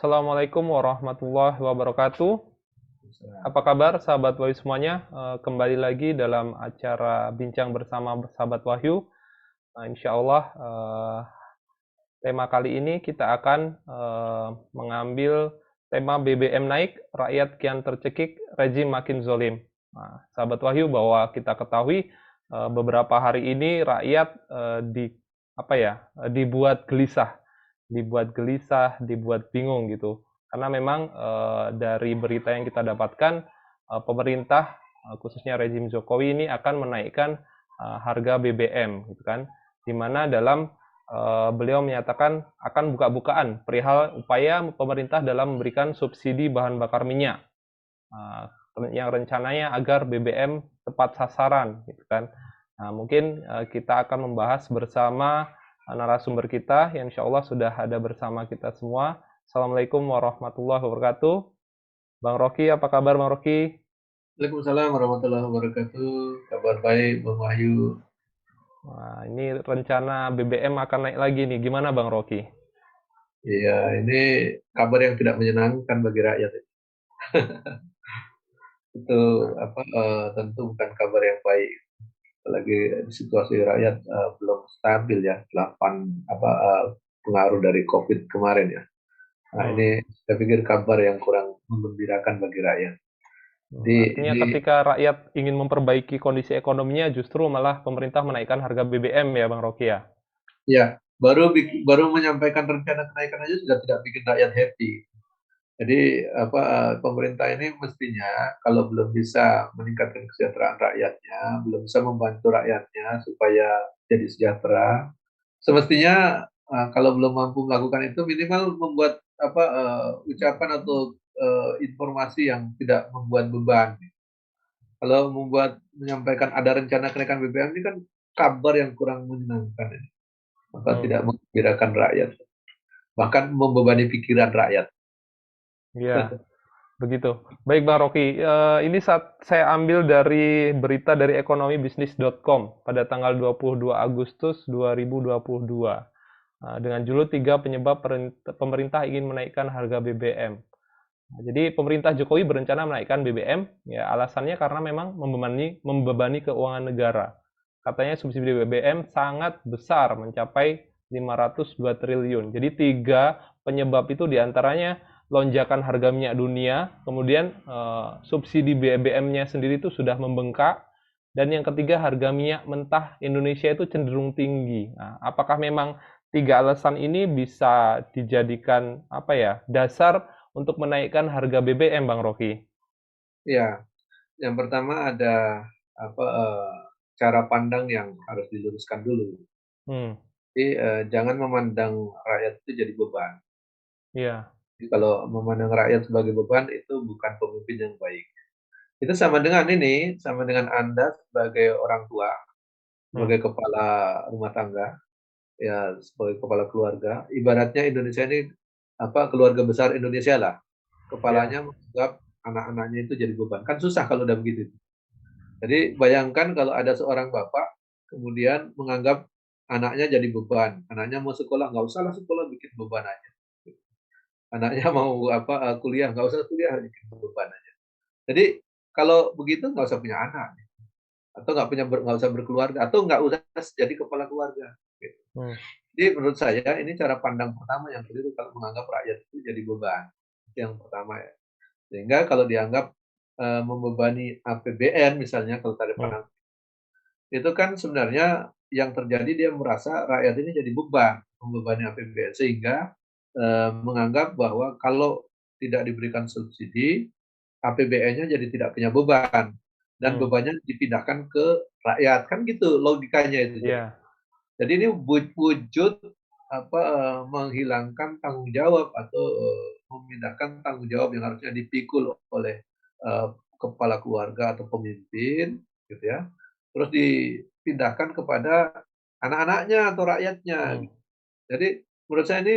Assalamualaikum warahmatullahi wabarakatuh. Apa kabar sahabat Wahyu semuanya? Kembali lagi dalam acara Bincang Bersama Sahabat Wahyu. Insya Allah tema kali ini kita akan mengambil tema BBM naik, rakyat kian tercekik, rezim makin zolim. Sahabat Wahyu, bahwa kita ketahui beberapa hari ini rakyat dibuat gelisah, dibuat bingung gitu. Karena memang dari berita yang kita dapatkan, pemerintah khususnya rezim Jokowi ini akan menaikkan harga BBM, gitu kan? Di mana dalam beliau menyatakan akan buka-bukaan perihal upaya pemerintah dalam memberikan subsidi bahan bakar minyak, yang rencananya agar BBM tepat sasaran, gitu kan? Nah, mungkin kita akan membahas bersama narasumber kita yang insya Allah sudah ada bersama kita semua. Assalamualaikum warahmatullahi wabarakatuh. Bang Rocky, apa kabar Bang Rocky? Waalaikumsalam warahmatullahi wabarakatuh. Kabar baik, Bang Wahyu. Wah, ini rencana BBM akan naik lagi nih. Gimana Bang Rocky? Iya, ini kabar yang tidak menyenangkan bagi rakyat. Itu tentu bukan kabar yang baik. Apalagi situasi rakyat belum stabil ya, pengaruh dari COVID kemarin ya. Nah, Hmm. ini saya pikir kabar yang kurang menggembirakan bagi rakyat. Jadi Artinya ini ketika rakyat ingin memperbaiki kondisi ekonominya, justru malah pemerintah menaikkan harga BBM ya Bang Rocky ya? ya baru menyampaikan rencana kenaikan aja sudah tidak bikin rakyat happy. Jadi pemerintah ini mestinya kalau belum bisa meningkatkan kesejahteraan rakyatnya, belum bisa membantu rakyatnya supaya jadi sejahtera, semestinya kalau belum mampu melakukan itu minimal membuat ucapan atau informasi yang tidak membuat beban. Kalau menyampaikan ada rencana kenaikan BBM ini kan kabar yang kurang menyenangkan ya. Maka Hmm. tidak menggembirakan rakyat, bahkan membebani pikiran rakyat. Ya, begitu. Baik Bang Rocky, ini saat saya ambil dari berita dari ekonomibisnis.com pada tanggal 22 Agustus 2022. Dengan judul 3 penyebab pemerintah ingin menaikkan harga BBM. Jadi pemerintah Jokowi berencana menaikkan BBM, ya alasannya karena memang membebani keuangan negara. Katanya subsidi BBM sangat besar, mencapai 502 triliun. Jadi tiga penyebab itu diantaranya lonjakan harga minyak dunia, kemudian subsidi BBM-nya sendiri itu sudah membengkak, dan yang ketiga harga minyak mentah Indonesia itu cenderung tinggi. Nah, apakah memang tiga alasan ini bisa dijadikan dasar untuk menaikkan harga BBM, Bang Rocky? Ya, yang pertama ada cara pandang yang harus diluruskan dulu. Hmm, Jadi jangan memandang rakyat itu jadi beban. iya, Jadi kalau memandang rakyat sebagai beban itu bukan pemimpin yang baik. Itu sama dengan sama dengan Anda sebagai orang tua, hmm, sebagai kepala rumah tangga, ya sebagai kepala keluarga. Ibaratnya Indonesia ini keluarga besar Indonesia lah. iya, Kepalanya menganggap anak-anaknya itu jadi beban. Kan susah kalau udah begitu. Jadi bayangkan kalau ada seorang bapak kemudian menganggap anaknya jadi beban, anaknya mau sekolah, nggak usahlah sekolah, bikin beban aja. Anaknya mau kuliah, nggak usah kuliah, bikin beban aja. Jadi kalau begitu nggak usah punya anak, atau nggak usah berkeluarga, atau nggak usah jadi kepala keluarga. Gitu. hmm, Jadi menurut saya ini cara pandang pertama yang keliru kalau menganggap rakyat itu jadi beban. Itu yang pertama ya. Sehingga kalau dianggap membebani APBN misalnya kalau tadi hmm, pandang itu kan sebenarnya yang terjadi dia merasa rakyat ini jadi beban, membebani APBN sehingga menganggap bahwa kalau tidak diberikan subsidi, APBN-nya jadi tidak punya beban dan hmm, bebannya dipindahkan ke rakyat, kan gitu logikanya itu jadi. iya, Jadi ini wujud menghilangkan tanggung jawab atau memindahkan tanggung jawab yang harusnya dipikul oleh kepala keluarga atau pemimpin, gitu ya. Terus dipindahkan kepada anak-anaknya atau rakyatnya. hmm, Gitu. Jadi menurut saya ini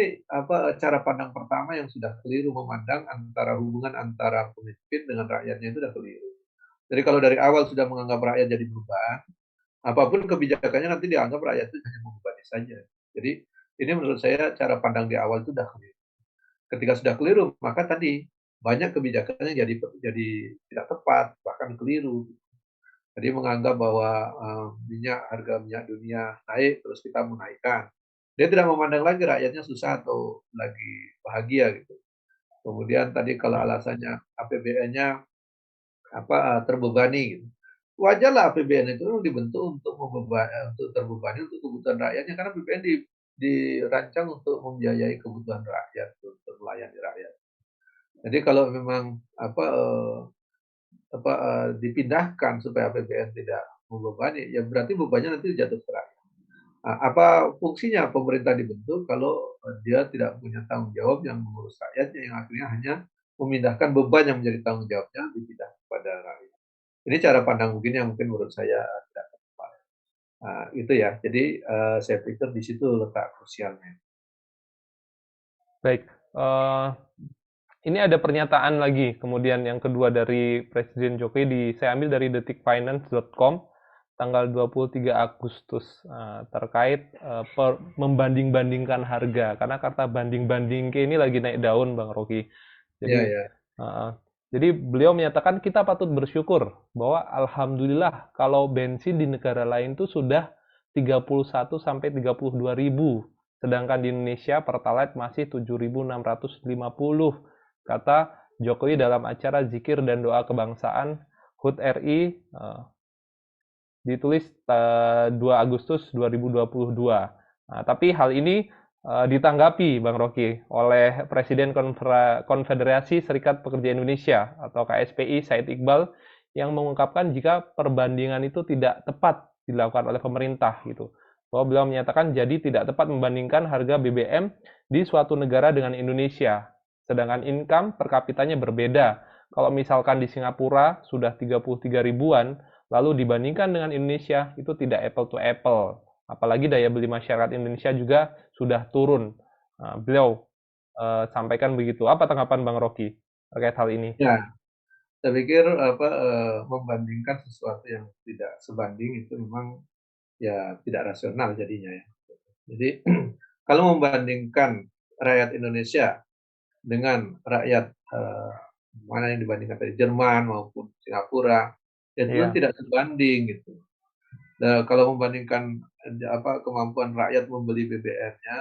cara pandang pertama yang sudah keliru memandang antara hubungan antara pemimpin dengan rakyatnya itu sudah keliru. Jadi kalau dari awal sudah menganggap rakyat jadi beban, apapun kebijakannya nanti dianggap rakyat itu hanya membebani saja. Jadi ini menurut saya cara pandang di awal itu sudah keliru. Ketika sudah keliru, maka tadi banyak kebijakannya jadi tidak tepat, bahkan keliru. Jadi menganggap bahwa harga minyak dunia naik, terus kita menaikkan. Dia tidak memandang lagi rakyatnya susah atau lagi bahagia gitu. Kemudian tadi kalau Hmm. alasannya APBN-nya terbebani gitu. Wajarlah APBN itu dibentuk untuk terbebani untuk kebutuhan rakyatnya karena APBN dirancang untuk membiayai kebutuhan rakyat, untuk melayani rakyat. Jadi kalau memang dipindahkan supaya APBN tidak membebani, ya berarti bebannya nanti jatuh ke rakyat. Nah, apa fungsinya pemerintah dibentuk kalau dia tidak punya tanggung jawab yang mengurus rakyatnya, yang akhirnya hanya memindahkan beban yang menjadi tanggung jawabnya dipindah kepada rakyat. Ini cara pandang mungkin yang mungkin menurut saya tidak tepat. Nah, itu ya. Jadi saya pikir di situ letak krusialnya. Baik, ini ada pernyataan lagi, kemudian yang kedua dari Presiden Jokowi saya ambil dari detikfinance.com tanggal 23 Agustus terkait membanding-bandingkan harga karena kata banding-banding ini lagi naik daun Bang Rocky. Ya, Jadi ya. jadi beliau menyatakan kita patut bersyukur bahwa alhamdulillah kalau bensin di negara lain tuh sudah 31 sampai 32 ribu, sedangkan di Indonesia Pertalite masih 7.650, kata Jokowi dalam acara Zikir dan Doa Kebangsaan HUT RI, ditulis 2 Agustus 2022. Nah, tapi hal ini ditanggapi Bang Rocky oleh Presiden Konfederasi Serikat Pekerja Indonesia atau KSPI Said Iqbal yang mengungkapkan jika perbandingan itu tidak tepat dilakukan oleh pemerintah gitu. Bahwa beliau menyatakan jadi tidak tepat membandingkan harga BBM di suatu negara dengan Indonesia, sedangkan income per kapitanya berbeda. Kalau misalkan di Singapura sudah 33 ribuan, lalu dibandingkan dengan Indonesia itu tidak apple to apple. Apalagi daya beli masyarakat Indonesia juga sudah turun. Nah, beliau sampaikan begitu. Apa tanggapan Bang Rocky terkait hal ini? Ya, saya pikir membandingkan sesuatu yang tidak sebanding itu memang ya tidak rasional jadinya ya. Jadi kalau membandingkan rakyat Indonesia dengan rakyat mana yang dibandingkan tadi Jerman maupun Singapura, ya tentu Iya. tidak sebanding gitu. Nah, kalau membandingkan kemampuan rakyat membeli BBM-nya,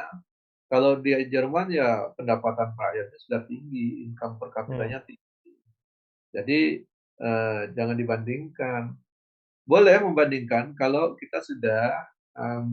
kalau di Jerman ya pendapatan rakyatnya sudah tinggi, income per Hmm. kapitanya tinggi. Jadi jangan dibandingkan. Boleh membandingkan kalau kita sudah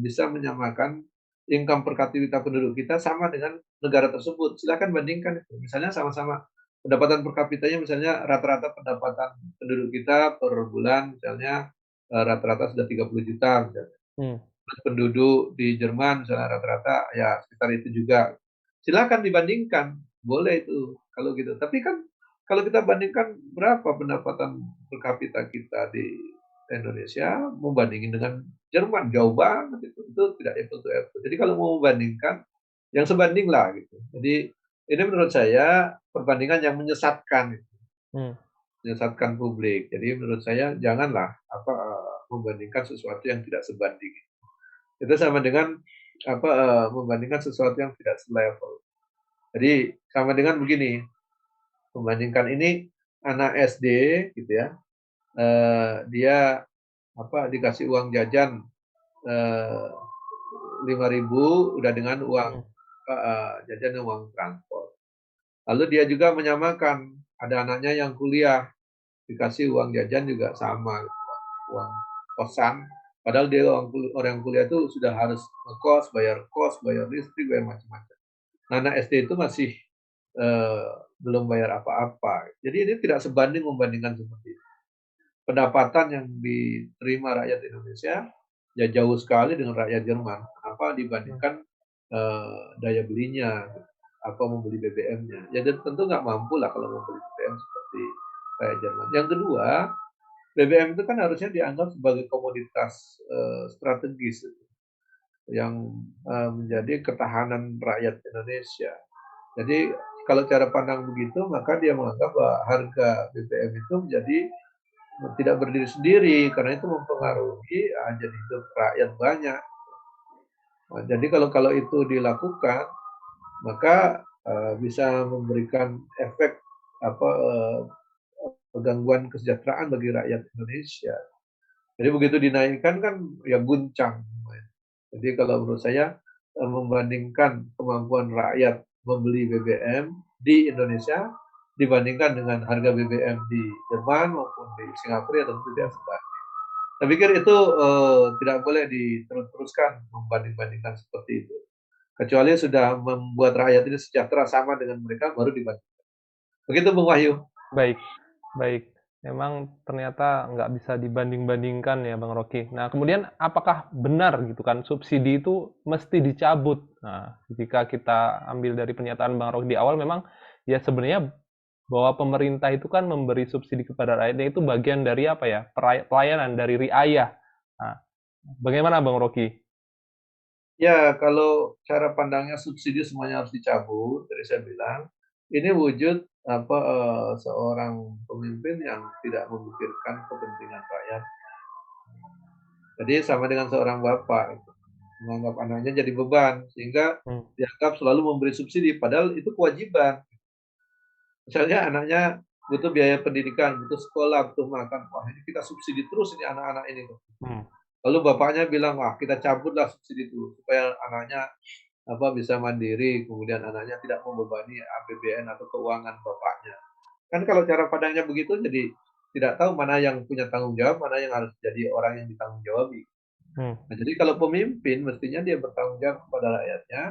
bisa menyamakan income per kapita penduduk kita sama dengan negara tersebut. Silakan bandingkan itu. Misalnya sama-sama pendapatan per kapitanya misalnya rata-rata pendapatan penduduk kita per bulan misalnya rata-rata sudah 30 juta misalnya. Hmm. Penduduk di Jerman misalnya rata-rata ya sekitar itu juga. Silakan dibandingkan, boleh itu kalau gitu. Tapi kan kalau kita bandingkan berapa pendapatan per kapita kita di Indonesia membandingin dengan Jerman jauh banget itu tidak apple to apple. Jadi kalau mau membandingkan yang sebanding lah gitu. Jadi ini menurut saya perbandingan yang menyesatkan, Hmm. menyesatkan publik. Jadi menurut saya janganlah membandingkan sesuatu yang tidak sebanding. Itu sama dengan membandingkan sesuatu yang tidak selevel. Jadi sama dengan begini, membandingkan ini anak SD gitu ya, dia dikasih uang jajan 5.000 udah dengan uang Hmm. jajan dan uang transport. Lalu dia juga menyamakan ada anaknya yang kuliah dikasih uang jajan juga sama uang kosan. Padahal dia orang kuliah itu sudah harus kos, bayar listrik, bayar macam-macam. Nah, anak SD itu masih eh, belum bayar apa-apa. Jadi ini tidak sebanding membandingkan seperti itu. Pendapatan yang diterima rakyat Indonesia ya jauh sekali dengan rakyat Jerman. Kenapa Hmm. dibandingkan daya belinya atau membeli BBM-nya? Ya tentu nggak mampu lah kalau membeli BBM seperti rakyat Jerman. Yang kedua, BBM itu kan harusnya dianggap sebagai komoditas strategis yang menjadi ketahanan rakyat Indonesia. Jadi kalau cara pandang begitu, maka dia menganggap bahwa harga BBM itu menjadi tidak berdiri sendiri karena itu mempengaruhi jadi hidup rakyat banyak. Nah, jadi kalau kalau itu dilakukan, maka bisa memberikan efek apa gangguan kesejahteraan bagi rakyat Indonesia. Jadi begitu dinaikkan kan ya guncang. Jadi kalau menurut saya membandingkan kemampuan rakyat membeli BBM di Indonesia dibandingkan dengan harga BBM di Jerman maupun di Singapura ya tentu tidak sebanding. Saya pikir itu tidak boleh diterus-teruskan membanding-bandingkan seperti itu. Kecuali sudah membuat rakyat ini sejahtera sama dengan mereka baru dibandingkan. Begitu Bung Wahyu. Baik, baik. Memang ternyata nggak bisa dibanding-bandingkan ya Bang Rocky. Nah, kemudian apakah benar gitu kan subsidi itu mesti dicabut? Nah, jika kita ambil dari pernyataan Bang Rocky di awal memang ya sebenarnya bahwa pemerintah itu kan memberi subsidi kepada rakyatnya itu bagian dari apa ya? Pelayanan dari riayah. Nah, bagaimana Bang Rocky? Ya, kalau cara pandangnya subsidi semuanya harus dicabut, tadi saya bilang, ini wujud seorang pemimpin yang tidak memikirkan kepentingan rakyat. Jadi sama dengan seorang bapak, gitu, menganggap anaknya jadi beban, sehingga Hmm, dianggap selalu memberi subsidi, padahal itu kewajiban. Misalnya anaknya butuh biaya pendidikan, butuh sekolah, butuh makan, wah ini kita subsidi terus ini anak-anak ini. hmm, Lalu bapaknya bilang, wah kita cabutlah subsidi dulu supaya anaknya bisa mandiri, kemudian anaknya tidak membebani APBN atau keuangan bapaknya. Kan kalau cara pandangnya begitu jadi tidak tahu mana yang punya tanggung jawab, mana yang harus jadi orang yang ditanggung jawabi. hmm, Nah, jadi kalau pemimpin mestinya dia bertanggung jawab kepada rakyatnya,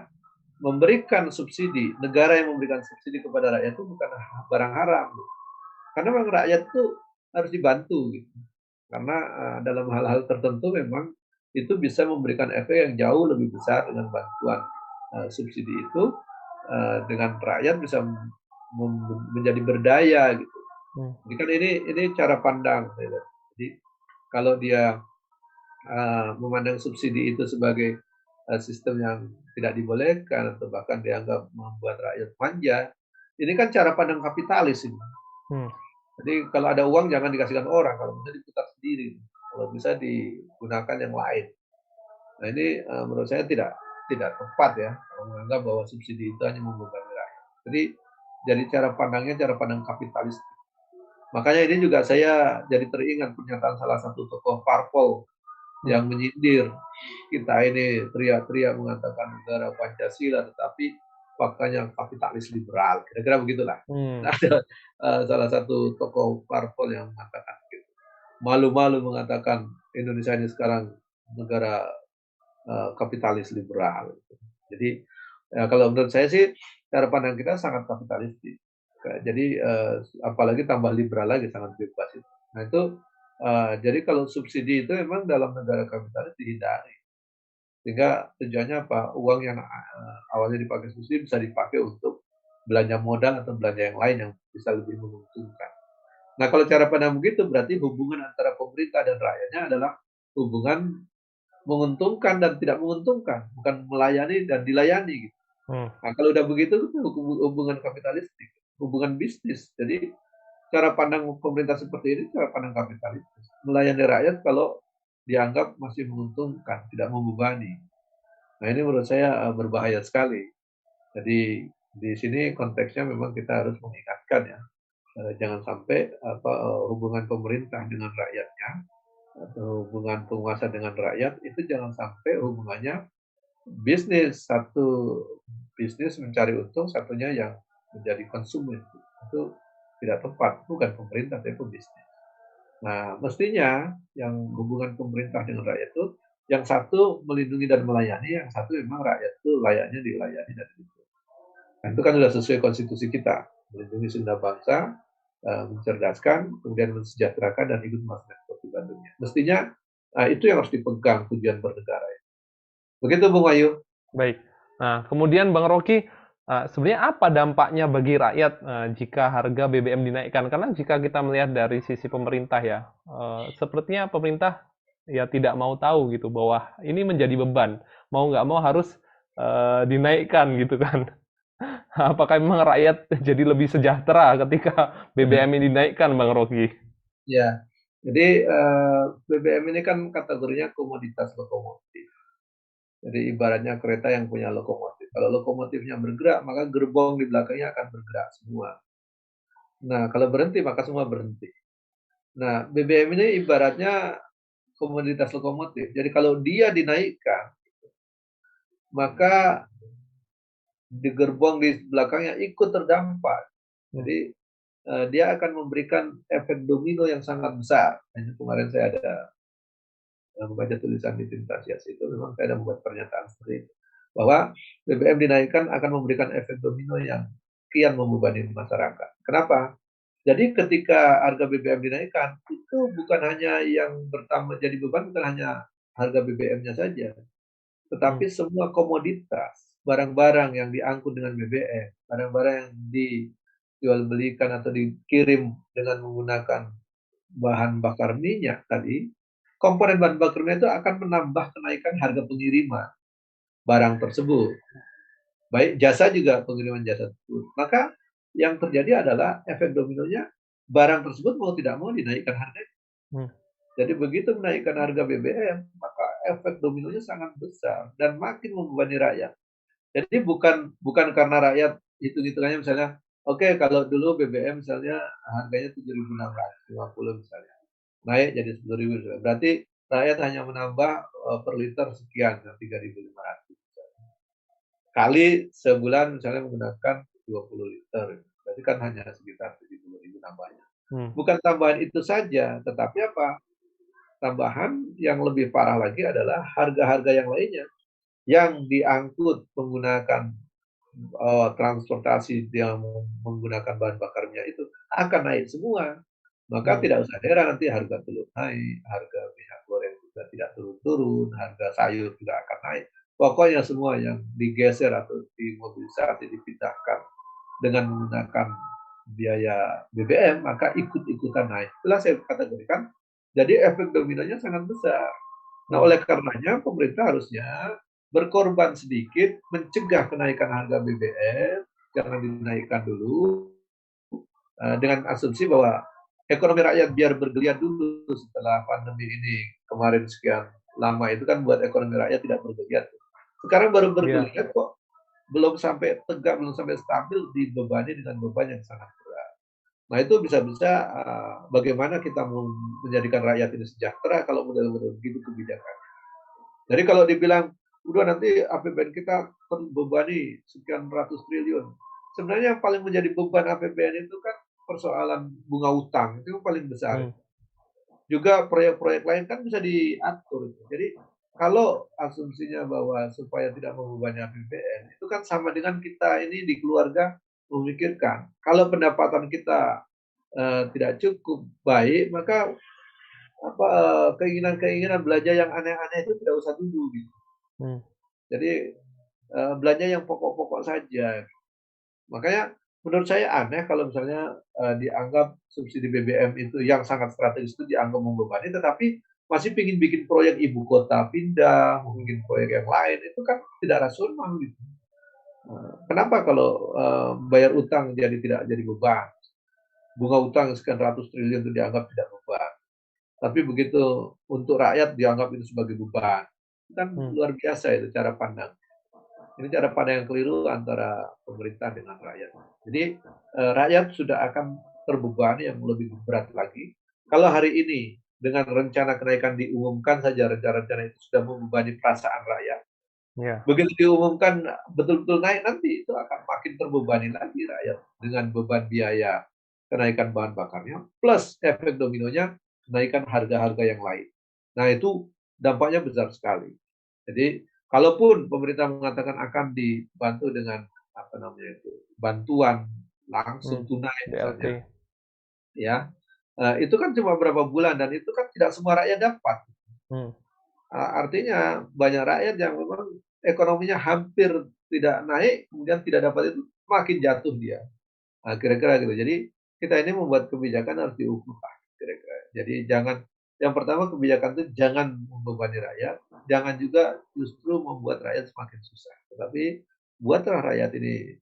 memberikan subsidi, negara yang memberikan subsidi kepada rakyat itu bukan barang haram. Karena memang rakyat itu harus dibantu gitu. Karena dalam hal-hal tertentu memang itu bisa memberikan efek yang jauh lebih besar dengan bantuan subsidi itu dengan rakyat bisa menjadi berdaya gitu. hmm, Jadi kan ini cara pandang. Jadi kalau dia memandang subsidi itu sebagai sistem yang tidak dibolehkan atau bahkan dianggap membuat rakyat manja, ini kan cara pandang kapitalis ini. hmm, Jadi kalau ada uang jangan dikasihkan orang, kalau bisa diputar sendiri, kalau bisa digunakan yang lain. Nah ini menurut saya tidak tepat ya, kalau menganggap bahwa subsidi itu hanya membebani rakyat. Jadi cara pandangnya cara pandang kapitalis. Makanya ini juga saya jadi teringat pernyataan salah satu tokoh parpol hmm, yang menyindir kita ini teriak-teriak mengatakan negara Pancasila, tetapi faktanya kapitalis liberal. Kira-kira begitulah. hmm, Ada salah satu tokoh parpol yang mengatakan gitu. Malu-malu mengatakan Indonesia ini sekarang negara kapitalis liberal. Jadi kalau menurut saya sih cara pandang kita sangat kapitalistik. Jadi apalagi tambah liberal lagi sangat bebas itu. Nah itu jadi kalau subsidi itu memang dalam negara kapitalis dihindari. Sehingga tujuannya apa? Uang yang awalnya dipakai subsidi bisa dipakai untuk belanja modal atau belanja yang lain yang bisa lebih menguntungkan. Nah, kalau cara pandang begitu berarti hubungan antara pemerintah dan rakyatnya adalah hubungan menguntungkan dan tidak menguntungkan, bukan melayani dan dilayani gitu. hmm. Nah, kalau udah begitu itu hubungan kapitalistik, hubungan bisnis. Jadi cara pandang pemerintah seperti ini cara pandang kapitalistis. Melayani rakyat kalau dianggap masih menguntungkan, tidak membebani. Nah, ini menurut saya berbahaya sekali. Jadi di sini konteksnya memang kita harus mengingatkan ya, jangan sampai hubungan pemerintah dengan rakyatnya atau hubungan penguasa dengan rakyat itu jangan sampai hubungannya bisnis, satu bisnis mencari untung, satunya yang menjadi konsumen. Itu tidak tepat, bukan pemerintah tapi pebisnis. Nah, mestinya yang hubungan pemerintah dengan rakyat itu yang satu melindungi dan melayani, yang satu memang rakyat itu layaknya dilayani dan itu. Nah, itu kan sudah sesuai konstitusi kita, melindungi segenap bangsa, mencerdaskan, kemudian mensejahterakan dan ikut melaksanakan kewajiban dunia. Mestinya itu yang harus dipegang tujuan bernegara. Begitu Bung Ayu. Baik. Nah, kemudian Bang Rocky, sebenarnya apa dampaknya bagi rakyat jika harga BBM dinaikkan? Karena jika kita melihat dari sisi pemerintah ya, sepertinya pemerintah ya tidak mau tahu gitu bahwa ini menjadi beban. Mau nggak mau harus dinaikkan gitu kan. Apakah memang rakyat jadi lebih sejahtera ketika BBM ini dinaikkan, Bang Rocky? Ya, jadi BBM ini kan kategorinya komoditas lokomotif. Jadi ibaratnya kereta yang punya lokomotif. Kalau lokomotifnya bergerak, maka gerbong di belakangnya akan bergerak semua. Nah, kalau berhenti, maka semua berhenti. Nah, BBM ini ibaratnya komoditas lokomotif. Jadi kalau dia dinaikkan, maka di gerbong di belakangnya ikut terdampak. Hmm. Jadi dia akan memberikan efek domino yang sangat besar. Hanya kemarin saya ada membaca tulisan di Tintasias itu, memang saya ada membuat pernyataan seperti itu. Bahwa BBM dinaikkan akan memberikan efek domino yang kian membebani masyarakat. Kenapa? Jadi ketika harga BBM dinaikkan, itu bukan hanya yang bertambah jadi beban, bukan hanya harga BBM-nya saja, Hmm. tetapi semua komoditas, barang-barang yang diangkut dengan BBM, barang-barang yang dijual belikan atau dikirim dengan menggunakan bahan bakar minyak tadi, komponen bahan bakar minyak itu akan menambah kenaikan harga pengiriman barang tersebut. Baik jasa juga pengiriman jasa tersebut. Maka yang terjadi adalah efek dominonya barang tersebut mau tidak mau dinaikkan harganya. Hmm. Jadi begitu menaikkan harga BBM, maka efek dominonya sangat besar dan makin membebani rakyat. Jadi bukan bukan karena rakyat hitung-hitungannya misalnya, oke kalau dulu BBM misalnya harganya 7.650 misalnya, naik jadi 10.000 misalnya. Berarti rakyat hanya menambah per liter sekian, 3.500 kali sebulan misalnya menggunakan 20 liter, berarti kan hanya sekitar 70.000 nambahnya. Hmm. Bukan tambahan itu saja, tetapi apa? Tambahan yang lebih parah lagi adalah harga-harga yang lainnya yang diangkut menggunakan transportasi yang menggunakan bahan bakarnya itu akan naik semua. Maka Hmm. tidak usah heran nanti harga telur naik, harga minyak goreng juga tidak turun-turun, harga sayur juga akan naik. Pokoknya semua yang digeser atau dimobilisasi, dipindahkan dengan menggunakan biaya BBM, maka ikut-ikutan naik. Itulah saya kategorikan. Jadi efek dominonya sangat besar. Nah, Hmm. oleh karenanya pemerintah harusnya berkorban sedikit, mencegah kenaikan harga BBM, jangan dinaikkan dulu, dengan asumsi bahwa ekonomi rakyat biar bergeliat dulu setelah pandemi ini kemarin sekian lama itu kan buat ekonomi rakyat tidak bergeliat. Sekarang baru Ya. bergeliat kok, belum sampai tegak, belum sampai stabil, dibebani dengan beban yang sangat berat. Nah itu bisa-bisa bagaimana kita menjadikan rakyat ini sejahtera kalau model-model begitu kebijakan. Jadi kalau dibilang, udah nanti APBN kita terbebani sekian ratus triliun. Sebenarnya yang paling menjadi beban APBN itu kan persoalan bunga utang, itu yang paling besar. Hmm. Juga proyek-proyek lain kan bisa diatur. Jadi kalau asumsinya bahwa supaya tidak membebani APBN, itu kan sama dengan kita ini di keluarga memikirkan, kalau pendapatan kita tidak cukup baik, maka apa keinginan-keinginan belanja yang aneh-aneh itu tidak usah dulu gitu. Hmm. Jadi belanja yang pokok-pokok saja. Makanya menurut saya aneh kalau misalnya dianggap subsidi BBM itu yang sangat strategis itu dianggap membebani, tetapi masih ingin bikin proyek ibu kota pindah, mau bikin proyek yang lain, itu kan tidak rasional gitu. Kenapa kalau bayar utang jadi tidak jadi beban? Bunga utang sekian ratus triliun itu dianggap tidak beban. Tapi begitu untuk rakyat dianggap itu sebagai beban. Kan Hmm. luar biasa itu cara pandang. Ini cara pandang yang keliru antara pemerintah dengan rakyat. Jadi rakyat sudah akan terbebani yang lebih berat lagi. Kalau hari ini dengan rencana kenaikan diumumkan saja rencana-rencana itu sudah membebani perasaan rakyat. Ya. Begitu diumumkan betul-betul naik nanti itu akan makin terbebani lagi rakyat dengan beban biaya kenaikan bahan bakarnya plus efek dominonya kenaikan harga-harga yang lain. Nah itu dampaknya besar sekali. Jadi kalaupun pemerintah mengatakan akan dibantu dengan apa namanya itu bantuan Hmm. langsung tunai BLT. misalnya, ya itu kan cuma berapa bulan dan itu kan tidak semua rakyat dapat. Hmm. Artinya banyak rakyat yang memang ekonominya hampir tidak naik, kemudian tidak dapat itu makin jatuh dia. Kira-kira gitu. Jadi kita ini membuat kebijakan harus diukur lah, kira-kira. Jadi jangan yang pertama kebijakan itu jangan membebani rakyat, jangan juga justru membuat rakyat semakin susah. Tetapi buatlah rakyat ini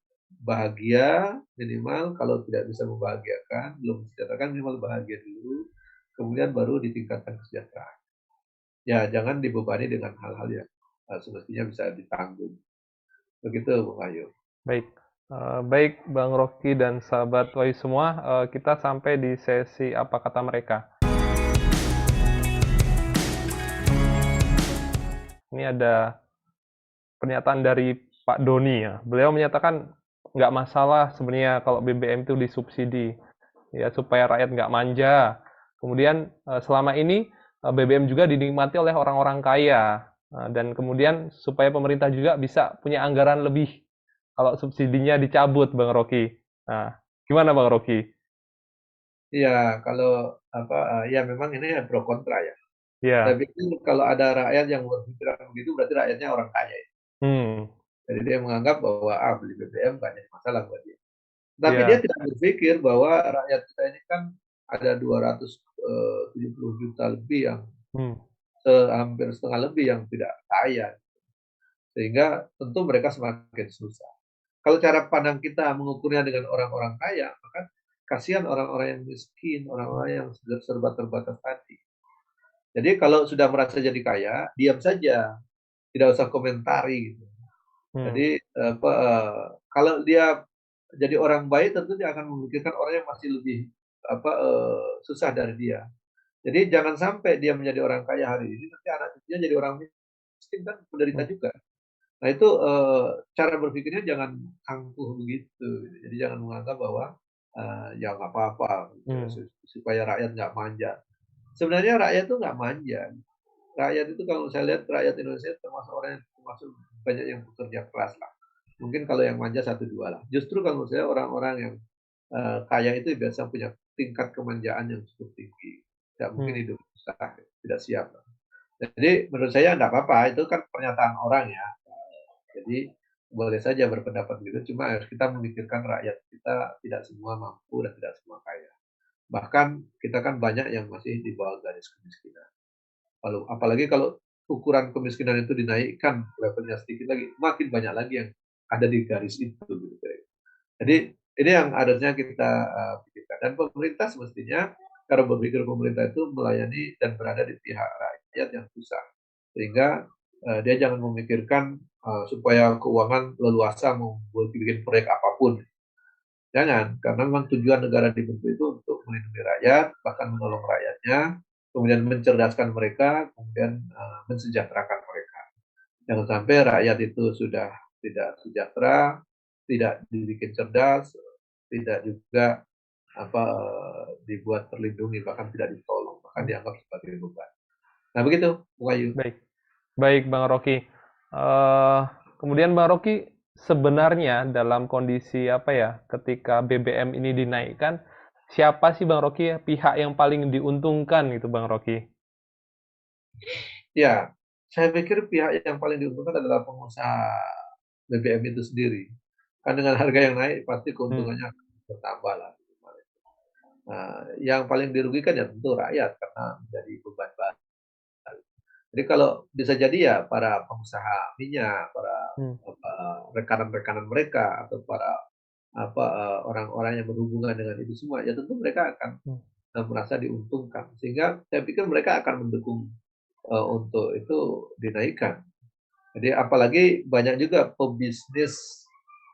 bahagia minimal kalau tidak bisa membahagiakan, belum mensejahterakan minimal bahagia dulu, kemudian baru ditingkatkan kesejahteraan. Ya jangan dibebani dengan hal-hal yang semestinya bisa ditanggung. Begitu, Bung Ayu. Baik. Baik Bang Rocky dan sahabat Wahyu semua, kita sampai di sesi apa kata mereka. Ini ada pernyataan dari Pak Doni ya. Beliau menyatakan nggak masalah sebenarnya kalau BBM itu disubsidi ya supaya rakyat nggak manja. Kemudian selama ini BBM juga dinikmati oleh orang-orang kaya. Dan kemudian supaya pemerintah juga bisa punya anggaran lebih kalau subsidinya dicabut, Bang Rocky. Nah, gimana Bang Rocky? Iya, kalau ya memang ini pro kontra ya. Saya Ya, pikir kalau ada rakyat yang berpikiran begitu berarti rakyatnya orang kaya. hmm, Jadi dia menganggap bahwa beli BBM banyak masalah buat dia. Tapi dia ya, tidak berpikir bahwa rakyat kita ini kan ada 270 juta lebih yang hmm, hampir setengah lebih yang tidak kaya. Sehingga tentu mereka semakin susah. Kalau cara pandang kita mengukurnya dengan orang-orang kaya, maka kasihan orang-orang yang miskin, orang-orang yang serba terbatas tadi. Jadi kalau sudah merasa jadi kaya, diam saja, tidak usah komentari gitu. hmm, Jadi kalau dia jadi orang baik tentu dia akan memikirkan orang yang masih lebih susah dari dia. Jadi jangan sampai dia menjadi orang kaya hari ini nanti anak cucunya jadi orang miskin kan menderita hmm, juga. Nah itu cara berpikirnya jangan angkuh begitu. Jadi jangan menganggap bahwa ya nggak apa-apa hmm, supaya rakyat nggak manja. Sebenarnya rakyat itu nggak manja. Rakyat itu kalau saya lihat rakyat Indonesia termasuk orang yang termasuk banyak yang bekerja keras lah. Mungkin kalau yang manja satu dua lah. Justru kalau saya orang-orang yang kaya itu biasa punya tingkat kemanjaan yang cukup tinggi. Tidak mungkin hmm, hidup susah, tidak siap. Jadi menurut saya tidak apa-apa, itu kan pernyataan orang ya. Jadi boleh saja berpendapat begitu, cuma harus kita memikirkan rakyat kita tidak semua mampu dan tidak semua kaya. Bahkan kita kan banyak yang masih di bawah garis kemiskinan. Lalu apalagi kalau ukuran kemiskinan itu dinaikkan levelnya sedikit lagi, makin banyak lagi yang ada di garis itu. Gitu. Jadi ini yang harusnya kita pikirkan. Dan pemerintah semestinya, kalau berpikir pemerintah itu melayani dan berada di pihak rakyat yang susah. Sehingga dia jangan memikirkan supaya keuangan leluasa mau bikin proyek apapun. Jangan, karena memang tujuan negara dibentuk itu untuk melindungi rakyat, bahkan menolong rakyatnya, kemudian mencerdaskan mereka, kemudian mensejahterakan mereka. Jangan sampai rakyat itu sudah tidak sejahtera, tidak dibikin cerdas, tidak juga dibuat terlindungi, bahkan tidak ditolong, bahkan hmm. dianggap sebagai beban. Nah begitu, Bung Ayu. Baik. Baik, Bang Rocky. Eh, kemudian Bang Rocky, sebenarnya dalam kondisi apa ya, ketika BBM ini dinaikkan, siapa sih Bang Rocky ya, pihak yang paling diuntungkan gitu Bang Rocky? Ya, saya pikir pihak yang paling diuntungkan adalah pengusaha BBM itu sendiri. Kan dengan harga yang naik, pasti Hmm, keuntungannya akan bertambah lah. Nah, yang paling dirugikan ya tentu rakyat karena menjadi beban baru. Jadi kalau bisa jadi ya para pengusaha minyak, para hmm, rekanan-rekanan mereka atau para orang-orang yang berhubungan dengan itu semua, ya tentu mereka akan hmm. merasa diuntungkan. Sehingga saya pikir mereka akan mendukung untuk itu dinaikkan. Jadi apalagi banyak juga pembisnis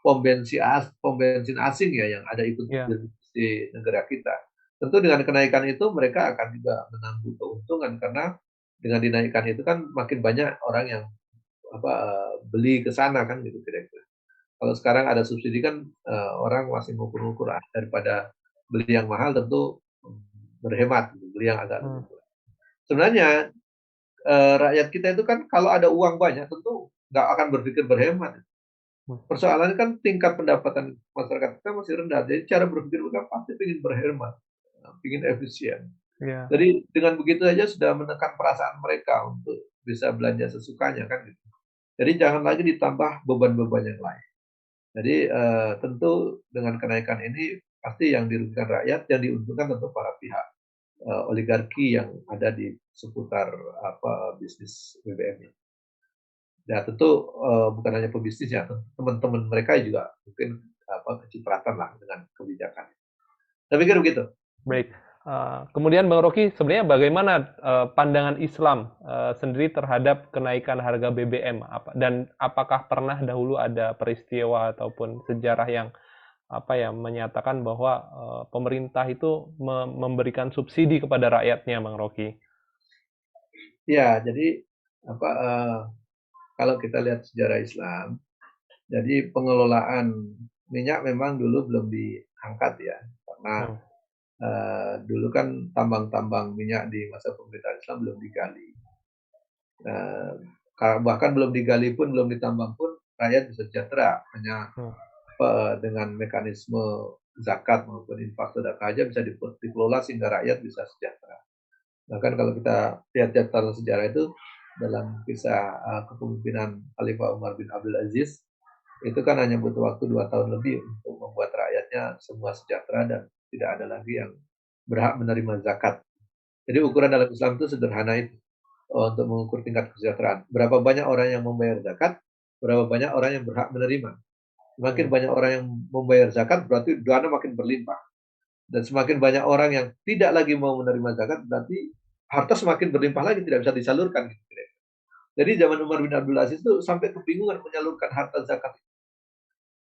pom bensin asing ya yang ada ikut Ya, di negara kita. Tentu dengan kenaikan itu mereka akan juga menanggung keuntungan karena dengan dinaikkan itu kan makin banyak orang yang beli ke sana kan gitu kira-kira. Kalau sekarang ada subsidi kan orang masih mengukur-ukur daripada beli yang mahal tentu berhemat, gitu, beli yang agak hmm, lebih murah. Sebenarnya rakyat kita itu kan kalau ada uang banyak tentu nggak akan berpikir berhemat. hmm, Persoalannya kan tingkat pendapatan masyarakat kita masih rendah. Jadi cara berpikir mereka pasti ingin berhemat, ingin efisien. ya, Jadi dengan begitu saja sudah menekan perasaan mereka untuk bisa belanja sesukanya kan gitu. Jadi jangan lagi ditambah beban-beban yang lain. Jadi tentu dengan kenaikan ini pasti yang dirugikan rakyat, yang diuntungkan tentu para pihak oligarki yang ada di seputar bisnis BBM ini. Ya tentu bukan hanya pebisnisnya, teman-teman mereka juga mungkin kecipratan lah dengan kebijakan. Saya pikir begitu. baik. Kemudian Bang Rocky, sebenarnya bagaimana pandangan Islam sendiri terhadap kenaikan harga BBM? Dan apakah pernah dahulu ada peristiwa ataupun sejarah yang menyatakan bahwa pemerintah itu memberikan subsidi kepada rakyatnya, Bang Rocky? Ya, jadi apa kalau kita lihat sejarah Islam, jadi pengelolaan minyak memang dulu belum diangkat ya, karena Hmm. dulu kan tambang-tambang minyak di masa pemerintahan Islam belum digali. Eh, Bahkan belum digali pun, belum ditambang pun, rakyat bisa sejahtera. Hanya Hmm. dengan mekanisme zakat maupun infak sedekah aja bisa dikelola sehingga rakyat bisa sejahtera. Bahkan kalau kita lihat catatan sejarah itu dalam kisah kepemimpinan Khalifah Umar bin Abdul Aziz, itu kan hanya butuh waktu 2 tahun lebih untuk membuat rakyatnya semua sejahtera dan tidak ada lagi yang berhak menerima zakat. Jadi ukuran dalam Islam itu sederhana itu untuk mengukur tingkat kesejahteraan. Berapa banyak orang yang membayar zakat, berapa banyak orang yang berhak menerima. Semakin Hmm. banyak orang yang membayar zakat berarti dana makin berlimpah. Dan semakin banyak orang yang tidak lagi mau menerima zakat berarti harta semakin berlimpah lagi, tidak bisa disalurkan. Jadi zaman Umar bin Abdul Aziz itu sampai kebingungan menyalurkan harta zakat.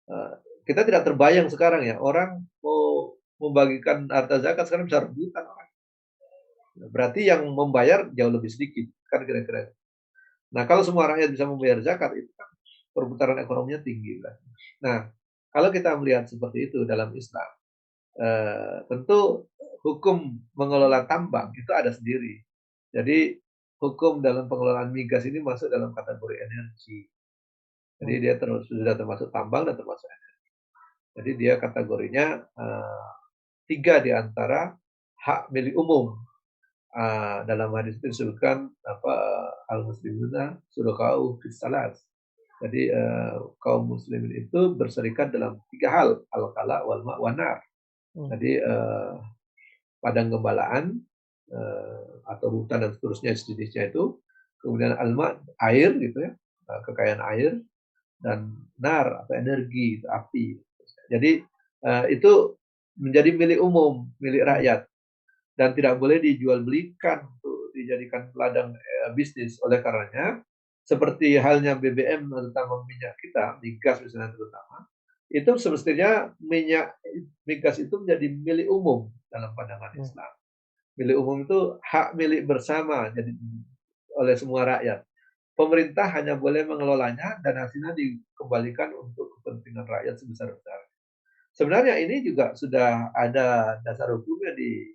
Eh, Kita tidak terbayang sekarang ya, orang mau membagikan harta zakat sekarang bisa rebutan orang. Berarti yang membayar jauh lebih sedikit, kan kira-kira. Nah, kalau semua rakyat bisa membayar zakat, itu kan perputaran ekonominya tinggi. Nah, kalau kita melihat seperti itu dalam Islam, tentu hukum mengelola tambang itu ada sendiri. Jadi hukum dalam pengelolaan migas ini masuk dalam kategori energi. Jadi Hmm. dia sudah termasuk tambang dan termasuk energi. Jadi dia kategorinya tiga di antara hak milik umum. Dalam hadis itu disebutkan apa al muslimuna syuraka'u fis salas. Jadi kaum muslimin itu berserikat dalam tiga hal, al-kala wal ma' wa nar. Hmm. Jadi padang gembalaan atau hutan dan seterusnya sejenisnya itu, kemudian alma air gitu ya, kekayaan air, dan nar atau energi, itu api. Jadi itu menjadi milik umum, milik Hmm. rakyat dan tidak boleh dijual belikan untuk dijadikan ladang bisnis. Oleh karenanya seperti halnya BBM atau tambang minyak kita, migas misalnya terutama, itu semestinya minyak migas itu menjadi milik umum dalam pandangan Hmm. Islam. Milik umum itu hak milik bersama jadi oleh semua rakyat. Pemerintah hanya boleh mengelolanya dan hasilnya dikembalikan untuk kepentingan rakyat sebesar-besarnya. Sebenarnya ini juga sudah ada dasar hukumnya di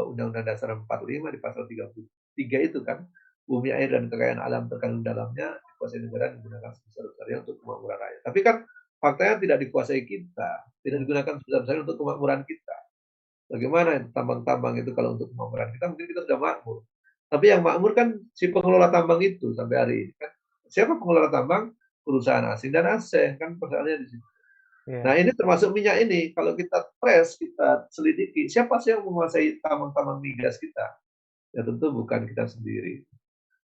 Undang-Undang Dasar 45 di pasal 33 itu kan. Bumi, air, dan kekayaan alam terkandung dalamnya dikuasai negara dan digunakan sebesar-besarnya untuk kemakmuran rakyat. Tapi kan faktanya tidak dikuasai kita, tidak Hmm. digunakan sebesar-besarnya untuk kemakmuran kita. Bagaimana tambang-tambang itu kalau untuk kemakmuran kita mungkin kita sudah makmur. Tapi yang makmur kan si pengelola tambang itu sampai hari ini kan. Siapa pengelola tambang? Perusahaan asing dan asing kan persoalannya di situ. Nah Ya. ini termasuk minyak ini. Kalau kita trace, kita selidiki, siapa sih yang menguasai tambang-tambang migas kita? Ya tentu bukan kita sendiri.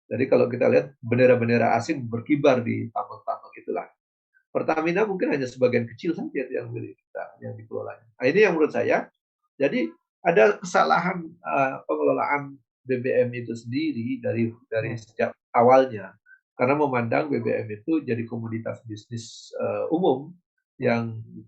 Jadi kalau kita lihat bendera-bendera asing berkibar di tambang-tambang itulah. Pertamina mungkin hanya sebagian kecil saja yang milik kita, yang dikelolanya. Nah ini yang menurut saya jadi ada kesalahan pengelolaan BBM itu sendiri dari Hmm. sejak awalnya karena memandang BBM itu jadi komoditas bisnis umum Hmm. yang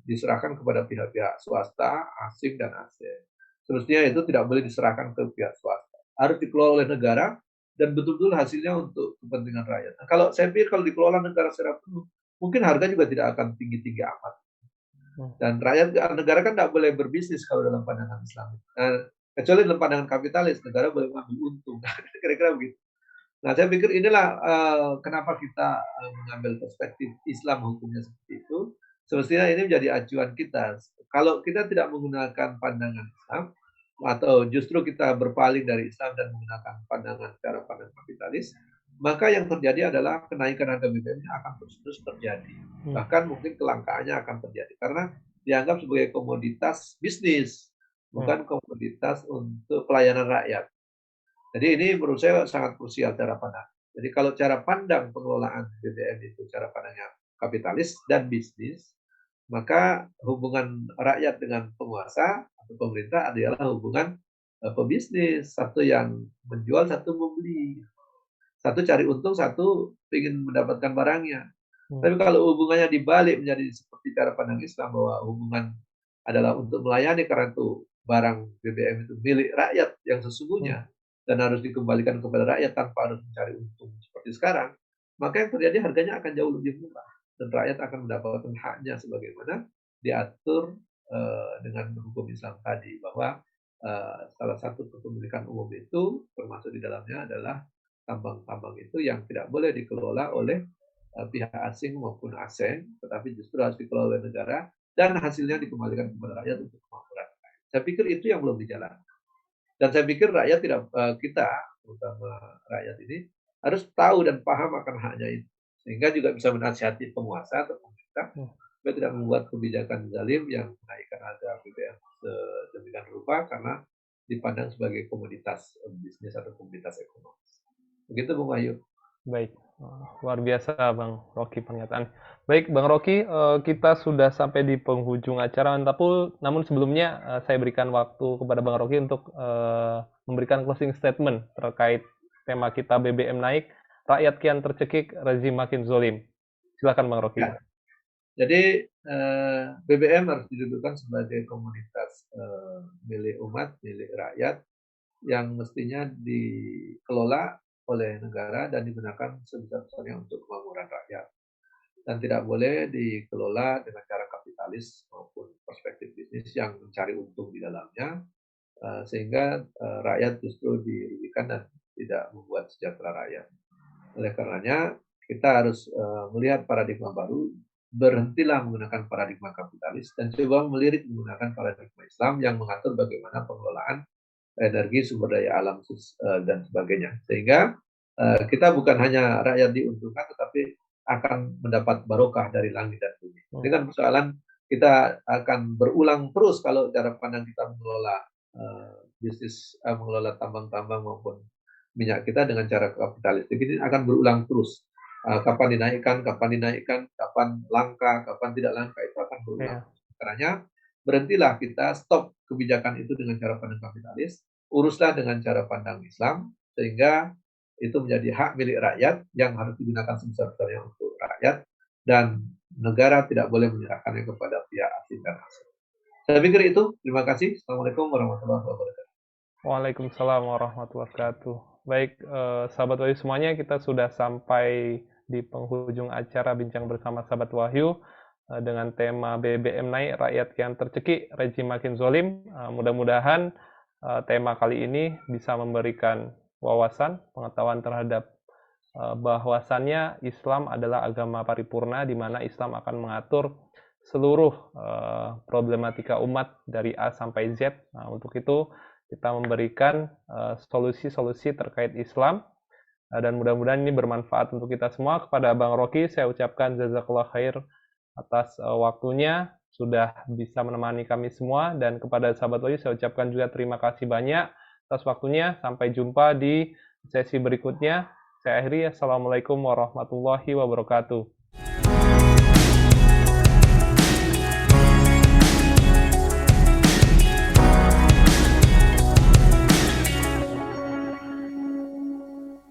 diserahkan kepada pihak-pihak swasta, asing dan asing. Semestinya itu tidak boleh diserahkan ke pihak swasta, harus dikelola oleh negara dan betul-betul hasilnya untuk kepentingan rakyat. Nah, kalau saya pikir kalau dikelola negara secara penuh, mungkin harga juga tidak akan tinggi-tinggi amat. Hmm. Dan rakyat negara kan tidak boleh berbisnis kalau dalam pandangan Islam. Nah, kecuali dalam pandangan kapitalis, negara boleh mengambil untung. Kira-kira begitu. Nah, saya pikir inilah kenapa kita mengambil perspektif Islam hukumnya seperti itu. Semestinya ini menjadi acuan kita. Kalau kita tidak menggunakan pandangan Islam, atau justru kita berpaling dari Islam dan menggunakan pandangan cara pandang kapitalis, maka yang terjadi adalah kenaikan harga BBM-nya akan terus terjadi. Hmm. Bahkan mungkin kelangkaannya akan terjadi karena dianggap sebagai komoditas bisnis, Hmm. bukan komoditas untuk pelayanan rakyat. Jadi ini menurut saya sangat krusial cara pandang. Jadi kalau cara pandang pengelolaan BBM itu cara pandangnya kapitalis dan bisnis, maka hubungan rakyat dengan penguasa atau pemerintah adalah hubungan pebisnis, satu yang menjual, satu membeli. Satu cari untung, satu ingin mendapatkan barangnya. Hmm. Tapi kalau hubungannya dibalik menjadi seperti cara pandang Islam bahwa hubungan adalah untuk melayani karena itu barang BBM itu milik rakyat yang Hmm. sesungguhnya dan harus dikembalikan kepada rakyat tanpa harus mencari untung seperti sekarang, maka yang terjadi harganya akan jauh lebih murah dan rakyat akan mendapatkan haknya sebagaimana diatur dengan hukum Islam tadi bahwa salah satu kepemilikan umum itu termasuk di dalamnya adalah tambang-tambang itu yang tidak boleh dikelola oleh pihak asing maupun asing, tetapi justru harus dikelola oleh negara dan hasilnya dikembalikan kepada rakyat untuk kemakmuran. Saya pikir itu yang belum dijalankan. Dan saya pikir rakyat tidak kita, terutama rakyat ini, harus tahu dan paham akan haknya itu. Sehingga juga bisa menasihati penguasa atau pemerintah Hmm. supaya tidak membuat kebijakan zalim yang menaikkan harga BBM sedemikian rupa karena dipandang sebagai komoditas bisnis atau komoditas ekonomi. Begitu Bung Wahyu. Baik, luar biasa Bang Rocky pernyataan. Baik, Bang Rocky, kita sudah sampai di penghujung acara, namun sebelumnya saya berikan waktu kepada Bang Rocky untuk memberikan closing statement terkait tema kita BBM naik, rakyat kian tercekik, rezim makin zolim. Silakan Bang Rocky. Ya, jadi BBM harus didudukkan sebagai komoditas milik umat, milik rakyat yang mestinya dikelola oleh negara dan digunakan sebesar-besarnya untuk kemakmuran rakyat. Dan tidak boleh dikelola dengan cara kapitalis maupun perspektif bisnis yang mencari untung di dalamnya, sehingga rakyat justru dirugikan dan tidak membuat sejahtera rakyat. Oleh karenanya, kita harus melihat paradigma baru, berhentilah menggunakan paradigma kapitalis, dan coba melirik menggunakan paradigma Islam yang mengatur bagaimana pengelolaan energi, sumber daya alam, dan sebagainya. Sehingga kita bukan hanya rakyat diuntungkan, tetapi akan mendapat barokah dari langit dan bumi. Dengan persoalan kita akan berulang terus kalau cara pandang kita mengelola bisnis, mengelola tambang-tambang maupun minyak kita dengan cara kapitalistik ini akan berulang terus. Kapan dinaikkan, kapan langka, kapan tidak langka, itu akan berulang. Ya, Caranya berhentilah kita stop kebijakan itu dengan cara pandang kapitalis, uruslah dengan cara pandang Islam, sehingga itu menjadi hak milik rakyat yang harus digunakan sebesar-besarnya untuk rakyat, dan negara tidak boleh menyerahkannya kepada pihak asing dan asing. Saya pikir itu. Terima kasih. Assalamualaikum warahmatullahi wabarakatuh. Waalaikumsalam warahmatullahi wabarakatuh. Baik, sahabat Wahyu semuanya, kita sudah sampai di penghujung acara Bincang Bersama Sahabat Wahyu dengan tema BBM naik, rakyat yang tercekik, rezim makin zolim. Mudah-mudahan tema kali ini bisa memberikan wawasan, pengetahuan terhadap bahwasannya Islam adalah agama paripurna, di mana Islam akan mengatur seluruh problematika umat dari A sampai Z. Nah, untuk itu kita memberikan solusi-solusi terkait Islam, dan mudah-mudahan ini bermanfaat untuk kita semua. Kepada Bang Rocky, saya ucapkan jazakallah khair atas waktunya, sudah bisa menemani kami semua, dan kepada sahabat Wahyu saya ucapkan juga terima kasih banyak atas waktunya. Sampai jumpa di sesi berikutnya. Saya akhiri, Assalamualaikum warahmatullahi wabarakatuh.